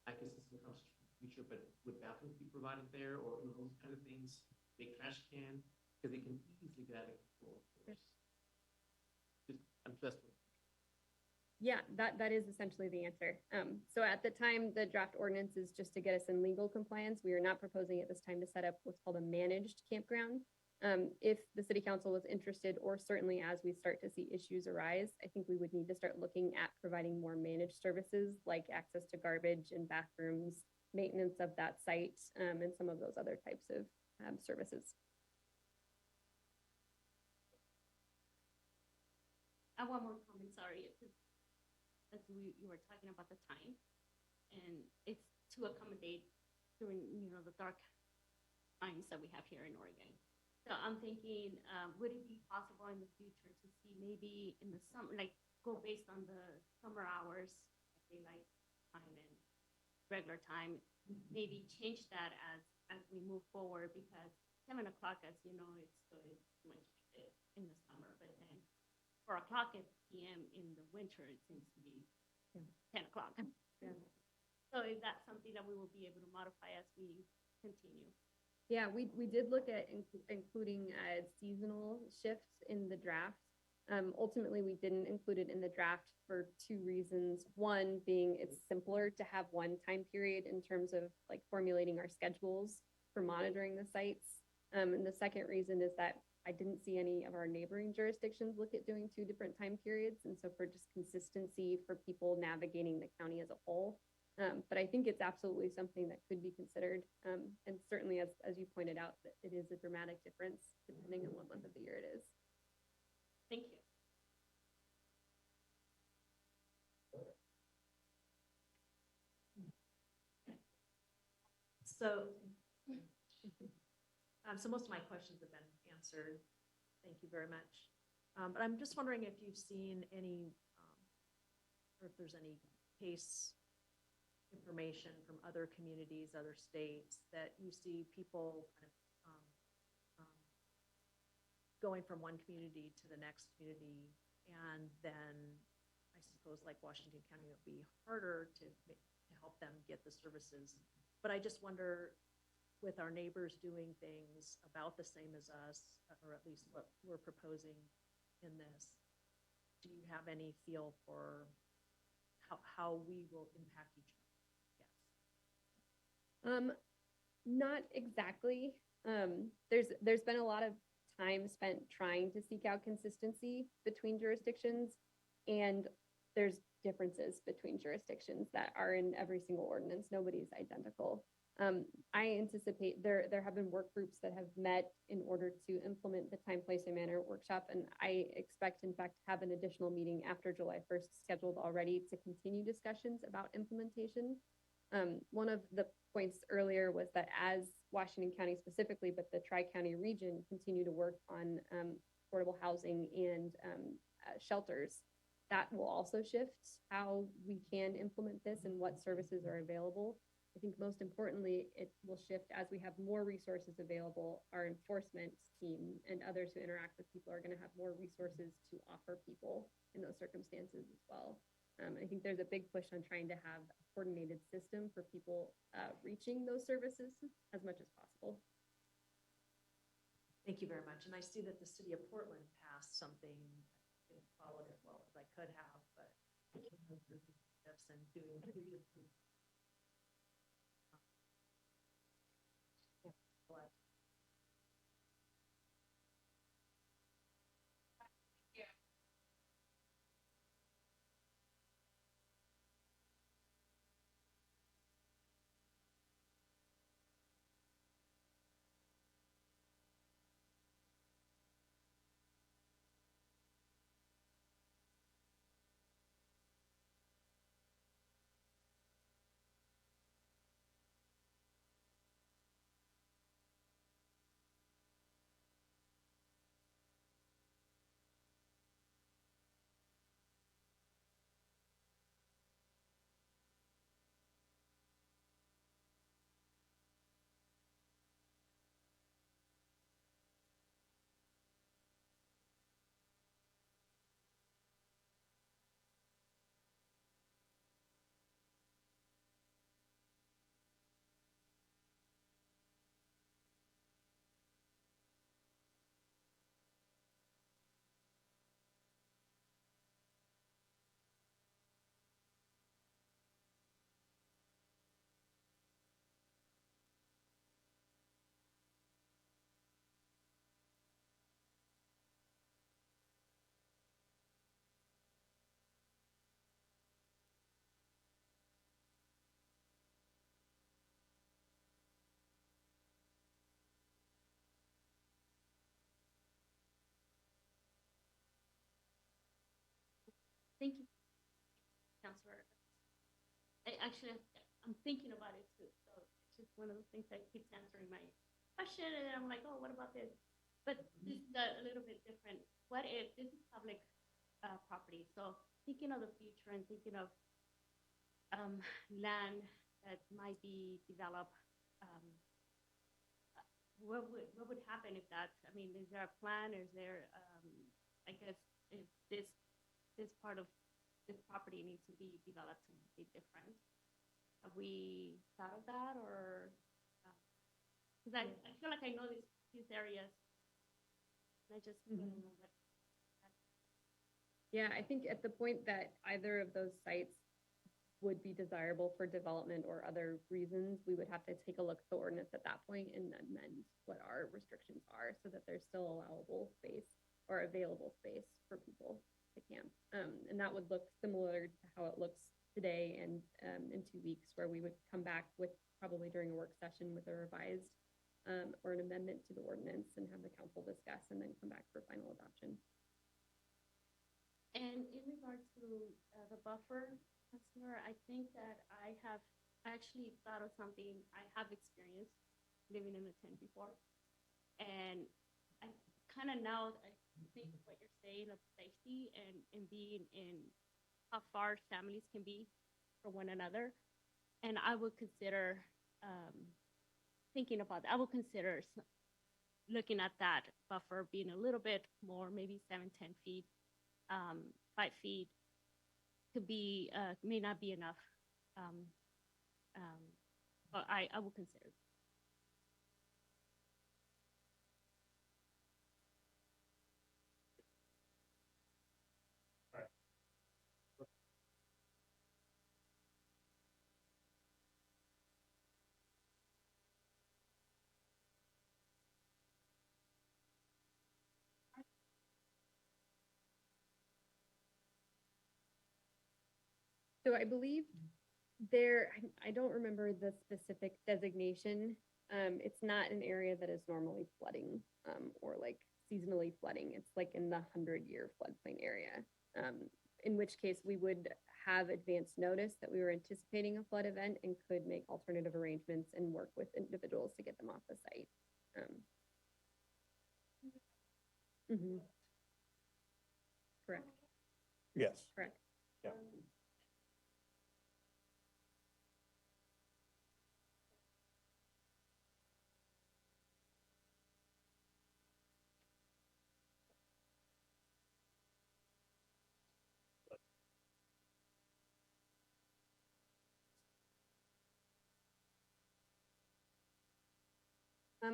I guess this is a conversation in the future, but would bathrooms be provided there, or those kind of things? Big trash can, because they can easily get out of control. I'm just. Yeah, that is essentially the answer. So at the time, the draft ordinance is just to get us in legal compliance. We are not proposing at this time to set up what's called a managed campground. If the city council was interested, or certainly as we start to see issues arise, I think we would need to start looking at providing more managed services like access to garbage and bathrooms, maintenance of that site, and some of those other types of services. I have one more comment, sorry. As you were talking about the time, and it's to accommodate during, the dark times that we have here in Oregon. So I'm thinking, would it be possible in the future to see maybe in the summer, like go based on the summer hours, daylight time and regular time, maybe change that as we move forward, because 7 o'clock, as you know, it's good much in the summer, but then 4 o'clock at PM in the winter, it seems to be 10 o'clock. So is that something that we will be able to modify as we continue? Yeah, we did look at including seasonal shifts in the draft. Ultimately, we didn't include it in the draft for two reasons. One being it's simpler to have one time period in terms of like formulating our schedules for monitoring the sites. And the second reason is that I didn't see any of our neighboring jurisdictions look at doing two different time periods. And so for just consistency for people navigating the county as a whole. But I think it's absolutely something that could be considered. And certainly, as you pointed out, that it is a dramatic difference depending on what month of the year it is. Thank you. So most of my questions have been answered. Thank you very much. But I'm just wondering if you've seen any, or if there's any case information from other communities, other states, that you see people kind of going from one community to the next community, and then I suppose like Washington County, it would be harder to help them get the services. But I just wonder, with our neighbors doing things about the same as us, or at least what we're proposing in this, do you have any feel for how we will impact each other? Yes. Not exactly. There's been a lot of time spent trying to seek out consistency between jurisdictions, and there's differences between jurisdictions that are in every single ordinance. Nobody's identical. I anticipate there have been work groups that have met in order to implement the time, place, and manner workshop, and I expect, in fact, to have an additional meeting after July 1st scheduled already to continue discussions about implementation. One of the points earlier was that as Washington County specifically, but the Tri-County region continue to work on affordable housing and shelters, that will also shift how we can implement this and what services are available. I think most importantly, it will shift as we have more resources available. Our enforcement team and others who interact with people are going to have more resources to offer people in those circumstances as well. I think there's a big push on trying to have a coordinated system for people reaching those services as much as possible. Thank you very much. And I see that the city of Portland passed something. I didn't follow it as well as I could have, but and doing Thank you, Councilor. I'm thinking about it too. So it's just one of those things that keeps answering my question, and then I'm like, oh, what about this? But this is a little bit different. What if this is public property? So thinking of the future and thinking of land that might be developed, what would happen if that's, I mean, is there a plan? Is there, I guess, if this part of this property needs to be developed something different? Have we thought of that, or? Because I feel like I know these areas. I just don't know what. Yeah, I think at the point that either of those sites would be desirable for development or other reasons, we would have to take a look at the ordinance at that point and amend what our restrictions are so that there's still allowable space or available space for people to camp. And that would look similar to how it looks today and in 2 weeks, where we would come back with probably during a work session with a revised or an amendment to the ordinance and have the council discuss and then come back for final adoption. And in regard to the buffer, Councilor, I think that I actually thought of something. I have experience living in a tent before. And I kind of now, I think what you're saying of safety and being in how far families can be from one another. And I would consider thinking about that. I would consider looking at that buffer being a little bit more, maybe 7-10 feet. 5 feet could be may not be enough, but I will consider. So I believe there, I don't remember the specific designation. It's not an area that is normally flooding or like seasonally flooding. It's like in the 100-year floodplain area, in which case we would have advance notice that we were anticipating a flood event and could make alternative arrangements and work with individuals to get them off the site. Correct. Yes. Correct. Yeah.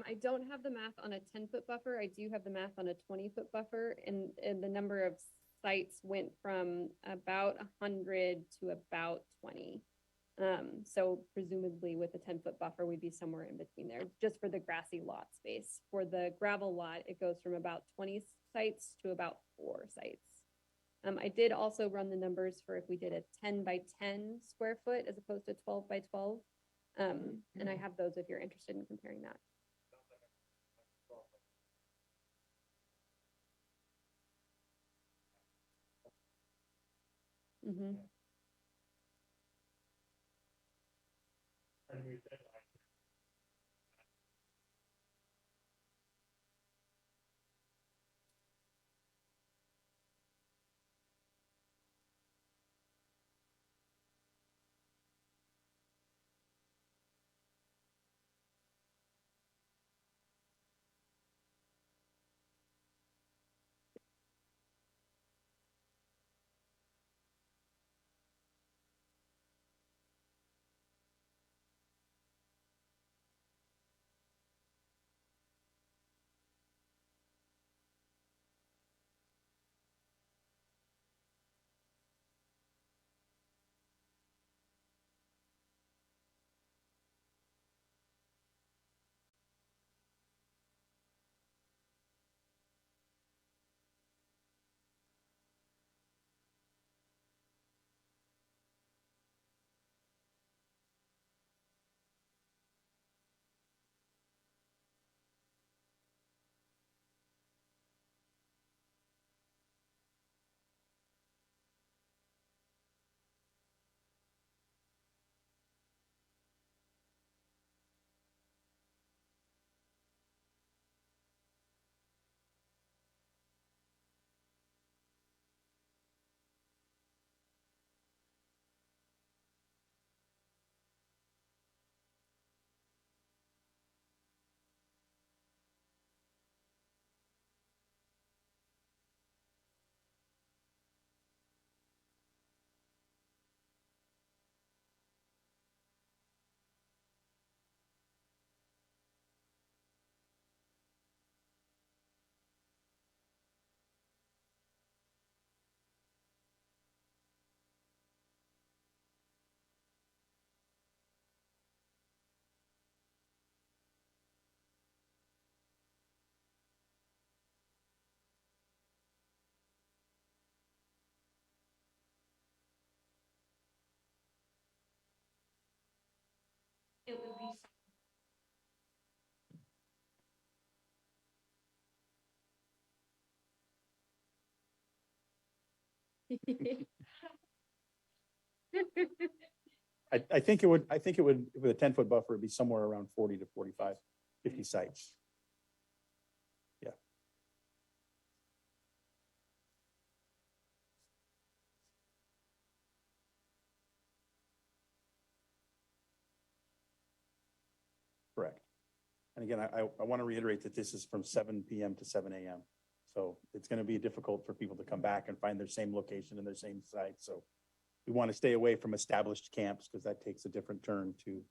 I don't have the math on a 10-foot buffer. I do have the math on a 20-foot buffer, and the number of sites went from about 100 to about 20. So presumably with a 10-foot buffer, we'd be somewhere in between there, just for the grassy lot space. For the gravel lot, it goes from about 20 sites to about 4 sites. I did also run the numbers for if we did a 10 by 10 square foot as opposed to 12 by 12. And I have those if you're interested in comparing that. Mm-hmm. it would be. I think it would, with a 10-foot buffer, it'd be somewhere around 40 to 45, 50 sites. Yeah. Correct. And again, I want to reiterate that this is from 7 PM to 7 AM. So it's going to be difficult for people to come back and find their same location and their same site. So we want to stay away from established camps because that takes a different turn to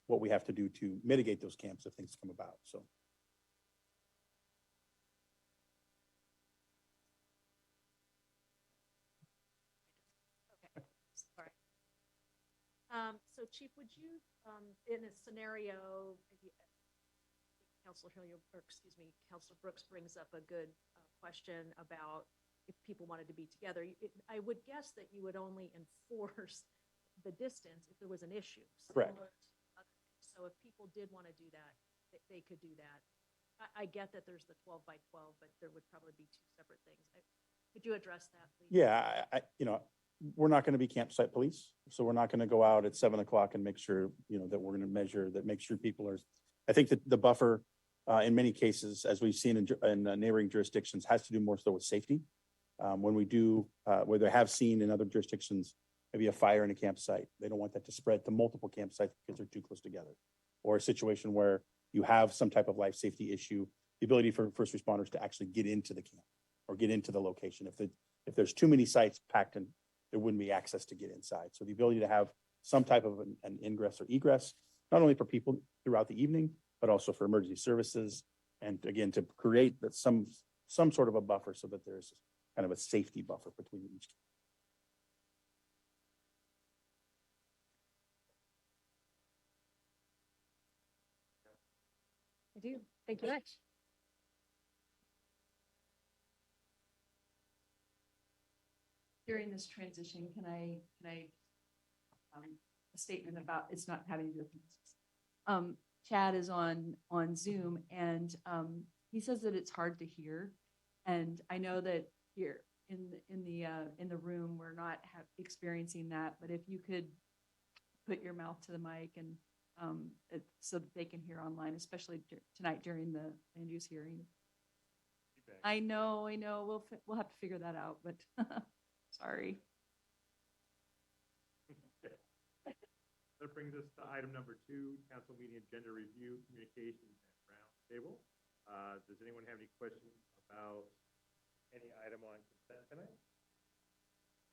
what we have to do to mitigate those camps if things come about. So. Okay, sorry. So Chief, would you, in a scenario, maybe Counselor Hilliard, or excuse me, Counselor Brooks brings up a good question about if people wanted to be together. I would guess that you would only enforce the distance if there was an issue. Correct. So if people did want to do that, they could do that. I get that there's the 12 by 12, but there would probably be two separate things. Could you address that, please? Yeah, we're not going to be campsite police. So we're not going to go out at 7 o'clock and make sure, that we're going to measure, that make sure people are, I think that the buffer in many cases, as we've seen in neighboring jurisdictions, has to do more so with safety. When we do, where they have seen in other jurisdictions, maybe a fire in a campsite, they don't want that to spread to multiple campsites because they're too close together. Or a situation where you have some type of life safety issue, the ability for first responders to actually get into the camp or get into the location. If there's too many sites packed in, there wouldn't be access to get inside. So the ability to have some type of an ingress or egress, not only for people throughout the evening, but also for emergency services. And again, to create that some sort of a buffer so that there's kind of a safety buffer between each. I do. Thank you much. During this transition, can I, a statement about, it's not having to do with this. Chad is on Zoom and, he says that it's hard to hear. And I know that here in the room, we're not experiencing that, but if you could put your mouth to the mic and, so that they can hear online, especially tonight during the land use hearing. I know, we'll have to figure that out, but sorry. That brings us to item number 2, council meeting agenda review, communications and roundtable. Does anyone have any questions about any item on consent tonight?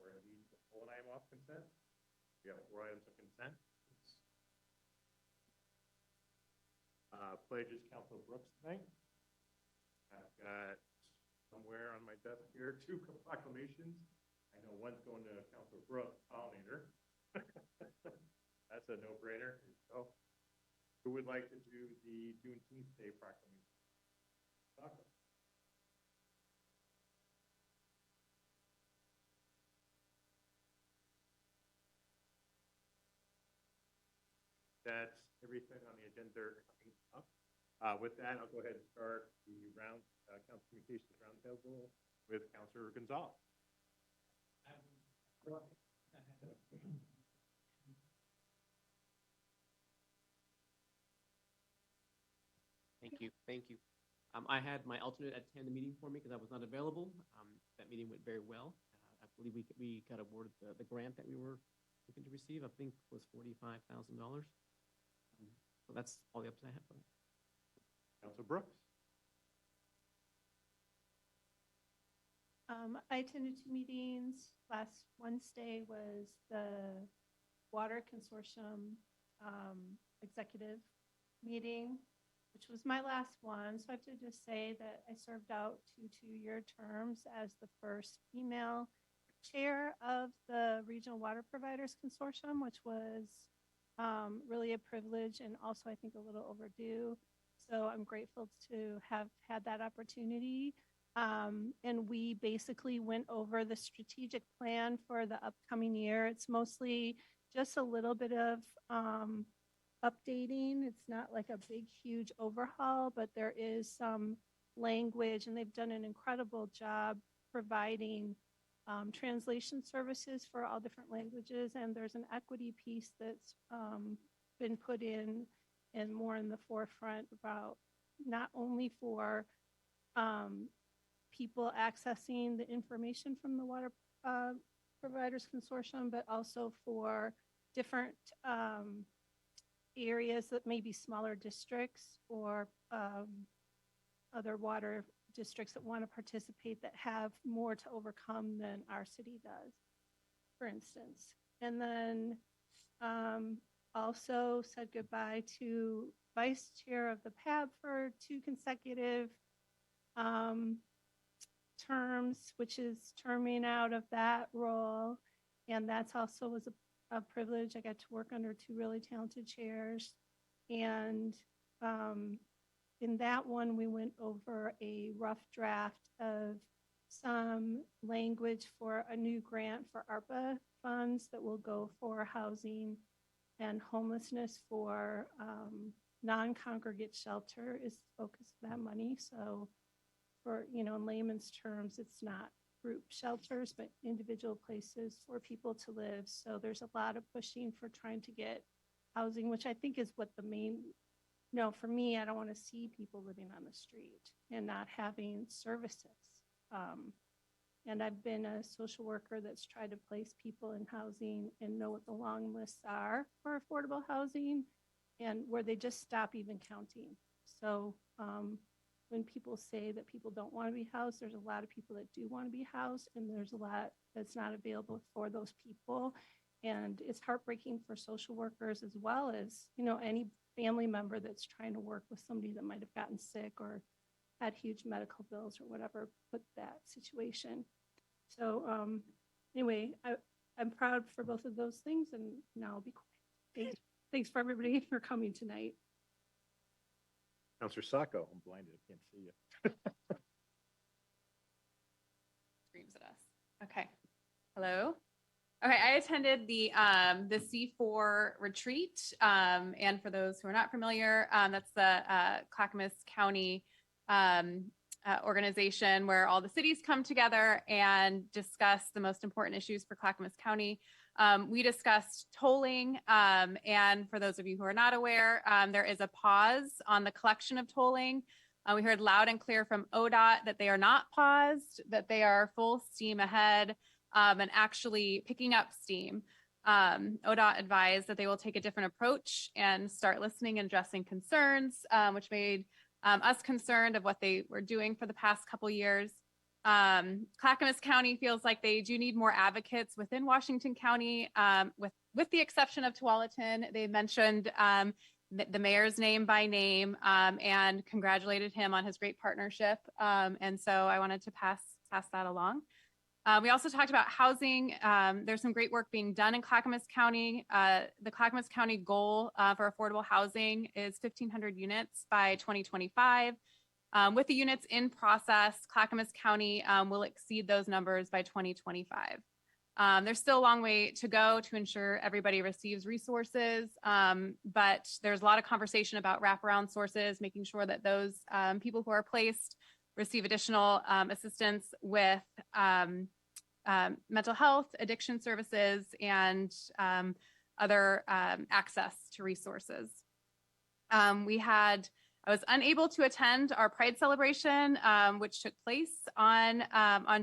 Or indeed, pull an item off consent? We have 4 items of consent. Pledges, Councilor Brooks tonight. I've got somewhere on my desk here 2 proclamations. I know one's going to Councilor Brooks, pollinator. That's a no-brainer. So, who would like to do the Juneteenth Day proclamation? That's everything on the agenda coming up. With that, I'll go ahead and start the council communications roundtable with Councilor Gonzalez. Thank you. I had my alternate attend the meeting for me because I was not available. That meeting went very well. I believe we got awarded the grant that we were looking to receive. I think was $45,000. So that's all the updates I have for that. Councilor Brooks. I attended 2 meetings. Last Wednesday was the Water Consortium executive meeting, which was my last one. So I have to just say that I served out 2 two-year terms as the first female chair of the Regional Water Providers Consortium, which was really a privilege and also I think a little overdue. So I'm grateful to have had that opportunity. And we basically went over the strategic plan for the upcoming year. It's mostly just a little bit of updating. It's not like a big, huge overhaul, but there is some language, and they've done an incredible job providing translation services for all different languages. And there's an equity piece that's been put in and more in the forefront about not only for people accessing the information from the Water Providers Consortium, but also for different areas that may be smaller districts or other water districts that want to participate that have more to overcome than our city does, for instance. And then also said goodbye to vice chair of the PAB for 2 consecutive terms, which is terming out of that role. And that's also was a privilege. I got to work under 2 really talented chairs. And in that one, we went over a rough draft of some language for a new grant for ARPA funds that will go for housing and homelessness for non-congregate shelter is the focus of that money. So for, in layman's terms, it's not group shelters, but individual places for people to live. So there's a lot of pushing for trying to get housing, which I think is what the main, for me, I don't want to see people living on the street and not having services. And I've been a social worker that's tried to place people in housing and know what the long lists are for affordable housing and where they just stop even counting. So when people say that people don't want to be housed, there's a lot of people that do want to be housed, and there's a lot that's not available for those people. And it's heartbreaking for social workers as well as, any family member that's trying to work with somebody that might have gotten sick or had huge medical bills or whatever, put that situation. So anyway, I'm proud for both of those things, and now I'll be quiet. Thanks for everybody for coming tonight. Counselor Sacco, I'm blinded, I can't see you. Screams at us. Okay. Hello. Okay, I attended the C4 retreat, and for those who are not familiar, that's the Clackamas County organization where all the cities come together and discuss the most important issues for Clackamas County. We discussed tolling, and for those of you who are not aware, there is a pause on the collection of tolling. We heard loud and clear from ODOT that they are not paused, that they are full steam ahead, and actually picking up steam. ODOT advised that they will take a different approach and start listening and addressing concerns, which made us concerned of what they were doing for the past couple years. Clackamas County feels like they do need more advocates within Washington County, with the exception of Tualatin. They mentioned the mayor's name by name and congratulated him on his great partnership. And so I wanted to pass that along. We also talked about housing. There's some great work being done in Clackamas County. The Clackamas County goal for affordable housing is 1,500 units by 2025. With the units in process, Clackamas County will exceed those numbers by 2025. There's still a long way to go to ensure everybody receives resources, but there's a lot of conversation about wraparound sources, making sure that those people who are placed receive additional assistance with mental health, addiction services, and other access to resources. I was unable to attend our Pride celebration, which took place on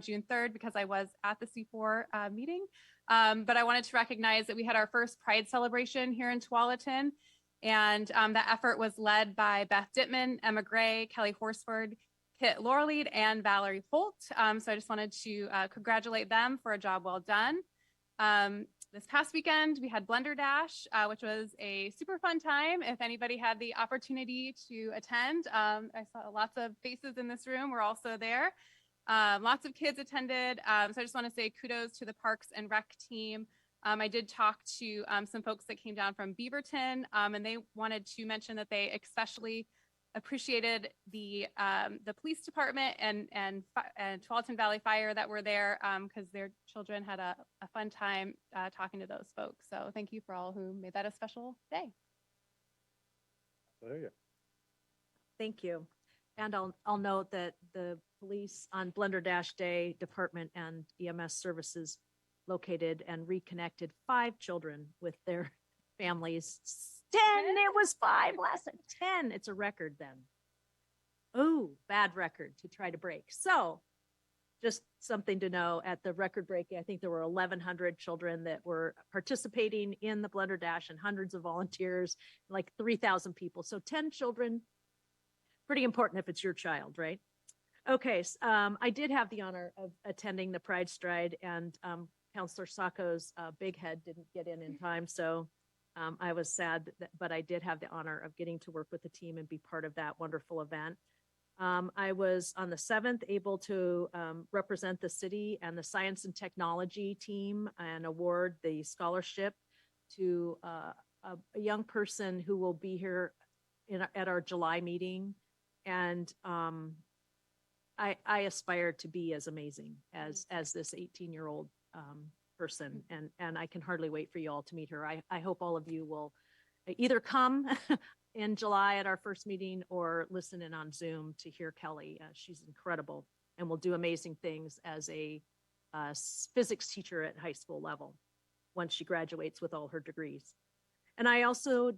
June 3rd because I was at the C4 meeting. But I wanted to recognize that we had our first Pride celebration here in Tualatin. And that effort was led by Beth Dittman, Emma Gray, Kelly Horsford, Kit Laurlead, and Valerie Holt. So I just wanted to congratulate them for a job well done. This past weekend, we had Blender Dash, which was a super fun time. If anybody had the opportunity to attend, I saw lots of faces in this room were also there. Lots of kids attended. So I just want to say kudos to the Parks and Rec team. I did talk to some folks that came down from Beaverton, and they wanted to mention that they especially appreciated the police department and Tualatin Valley Fire that were there because their children had a fun time talking to those folks. So thank you for all who made that a special day. Cornelia. Thank you. And I'll note that the police on Blender Dash Day Department and EMS services located and reconnected 5 children with their families. 10, it was 5 last time. 10, it's a record then. Oh, bad record to try to break. So just something to know at the record breaking, I think there were 1,100 children that were participating in the Blender Dash and hundreds of volunteers, like 3,000 people. So 10 children, pretty important if it's your child, right? Okay, I did have the honor of attending the Pride Stride, and Counselor Sacco's big head didn't get in time, so I was sad, but I did have the honor of getting to work with the team and be part of that wonderful event. I was on the 7th able to represent the city and the science and technology team and award the scholarship to a young person who will be here at our July meeting. And I aspire to be as amazing as this 18-year-old person, and I can hardly wait for you all to meet her. I hope all of you will either come in July at our first meeting or listen in on Zoom to hear Kelly. She's incredible and will do amazing things as a physics teacher at high school level once she graduates with all her degrees. And I also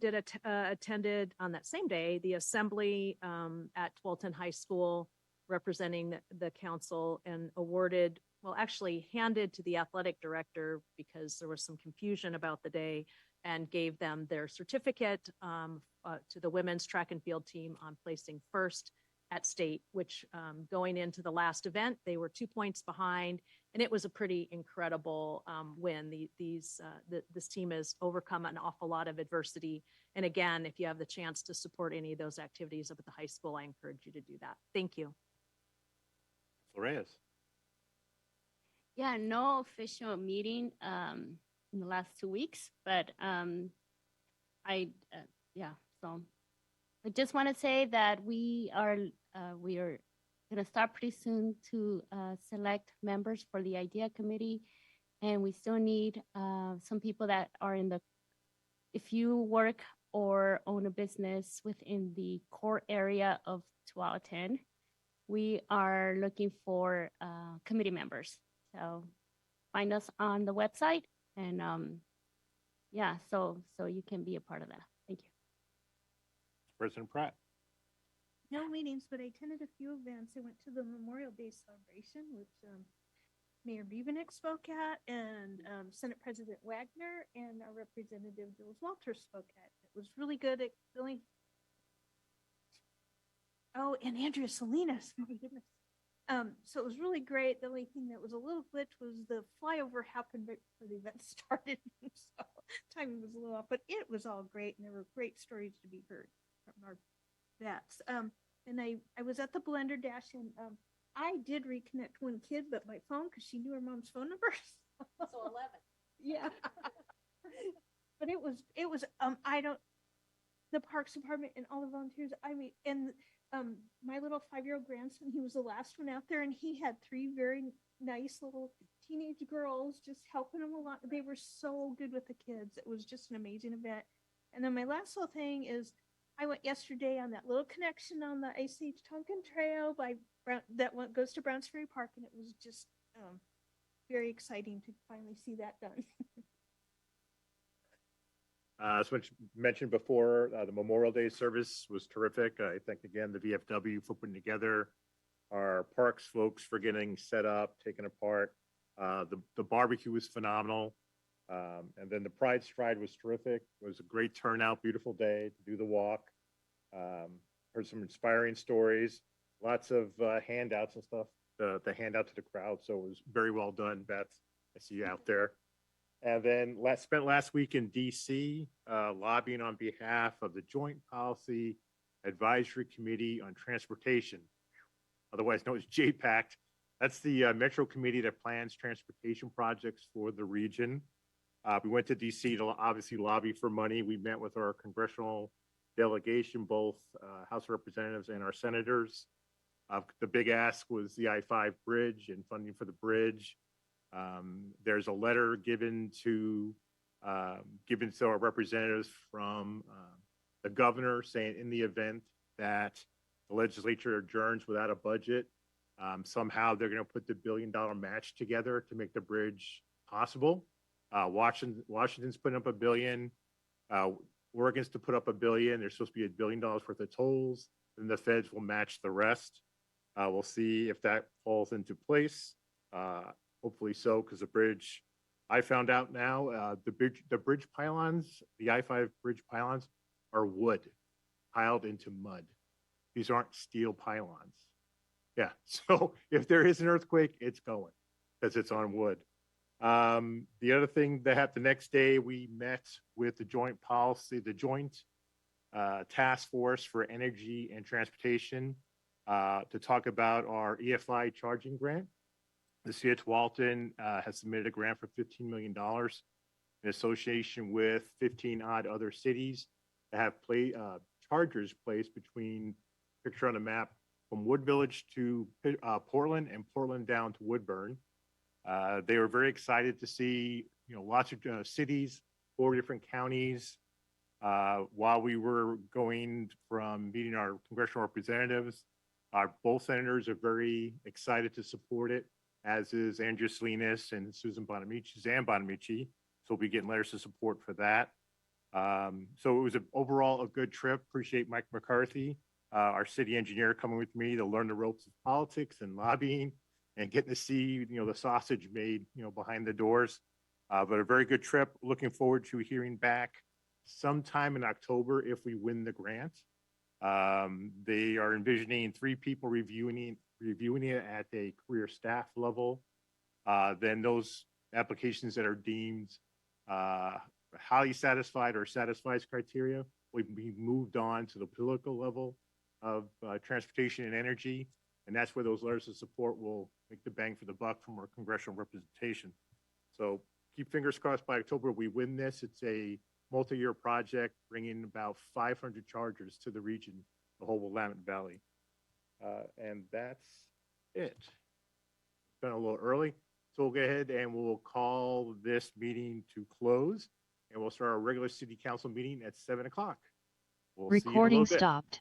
attended on that same day the assembly at Tualatin High School, representing the council, and awarded, well, actually handed to the athletic director because there was some confusion about the day, and gave them their certificate to the women's track and field team on placing first at state, which going into the last event, they were 2 points behind, and it was a pretty incredible win. This team has overcome an awful lot of adversity. And again, if you have the chance to support any of those activities up at the high school, I encourage you to do that. Thank you. Reyes. Yeah, no official meeting in the last 2 weeks, but so I just want to say that we are going to start pretty soon to select members for the IDEA committee, and we still need some people that are if you work or own a business within the core area of Tualatin, we are looking for committee members. So find us on the website, and so you can be a part of that. Thank you. President Pratt. No meetings, but I attended a few events. I went to the Memorial Day celebration, which Mayor Beavenik spoke at, and Senate President Wagner and our Representative Jules Walters spoke at. It was really good. And Andrea Salinas. Oh my goodness. So it was really great. The only thing that was a little glitch was the flyover happened right before the event started. So timing was a little off, but it was all great, and there were great stories to be heard from our vets. And I was at the Blender Dash, and I did reconnect one kid, but my phone, because she knew her mom's phone number. So 11. Yeah. But it was the Parks Department and all the volunteers, and my little 5-year-old grandson, he was the last one out there, and he had 3 very nice little teenage girls just helping him a lot. They were so good with the kids. It was just an amazing event. And then my last little thing is I went yesterday on that little connection on the ACH Tonkin Trail goes to Browns Ferry Park, and it was just very exciting to finally see that done. As mentioned before, the Memorial Day service was terrific. I thank again the VFW for putting together, our parks folks for getting set up, taken apart. The barbecue was phenomenal. And then the Pride Stride was terrific. It was a great turnout, beautiful day to do the walk. Heard some inspiring stories, lots of handouts and stuff, the handout to the crowd. So it was very well done, Beth. I see you out there. And then spent last week in DC lobbying on behalf of the Joint Policy Advisory Committee on Transportation, otherwise known as JPACT. That's the Metro Committee that plans transportation projects for the region. We went to DC to obviously lobby for money. We met with our congressional delegation, both House of Representatives and our senators. The big ask was the I-5 bridge and funding for the bridge. There's a letter given to our representatives from the governor saying in the event that the legislature adjourns without a budget, somehow they're going to put the $1 billion match together to make the bridge possible. Washington's putting up $1 billion. Oregon's to put up $1 billion. There's supposed to be $1 billion worth of tolls, and the feds will match the rest. We'll see if that falls into place. Hopefully so, because the bridge, I found out now, the bridge pylons, the I-5 bridge pylons are wood piled into mud. These aren't steel pylons. Yeah, so if there is an earthquake, it's going because it's on wood. The other thing that happened the next day, we met with the joint task force for energy and transportation to talk about our EFI charging grant. The city of Tualatin has submitted a grant for $15 million in association with 15 odd other cities that have chargers placed between, picture on the map, from Wood Village to Portland and Portland down to Woodburn. They were very excited to see, lots of cities, 4 different counties. While we were going from meeting our congressional representatives, both senators are very excited to support it, as is Andrew Salinas and Susan Bonamici, So we'll be getting letters of support for that. So it was overall a good trip. Appreciate Mike McCarthy, our city engineer, coming with me to learn the ropes of politics and lobbying and getting to see, the sausage made, behind the doors. But a very good trip. Looking forward to hearing back sometime in October if we win the grant. They are envisioning 3 people reviewing it at a career staff level. Then those applications that are deemed highly satisfied or satisfies criteria will be moved on to the political level of transportation and energy. And that's where those letters of support will make the bang for the buck from our congressional representation. So keep fingers crossed by October we win this. It's a multi-year project bringing about 500 chargers to the region, the whole Willamette Valley. And that's it. It's been a little early. So we'll go ahead and we'll call this meeting to close, and we'll start our regular city council meeting at 7 o'clock. We'll see you in a little bit. Recording stopped.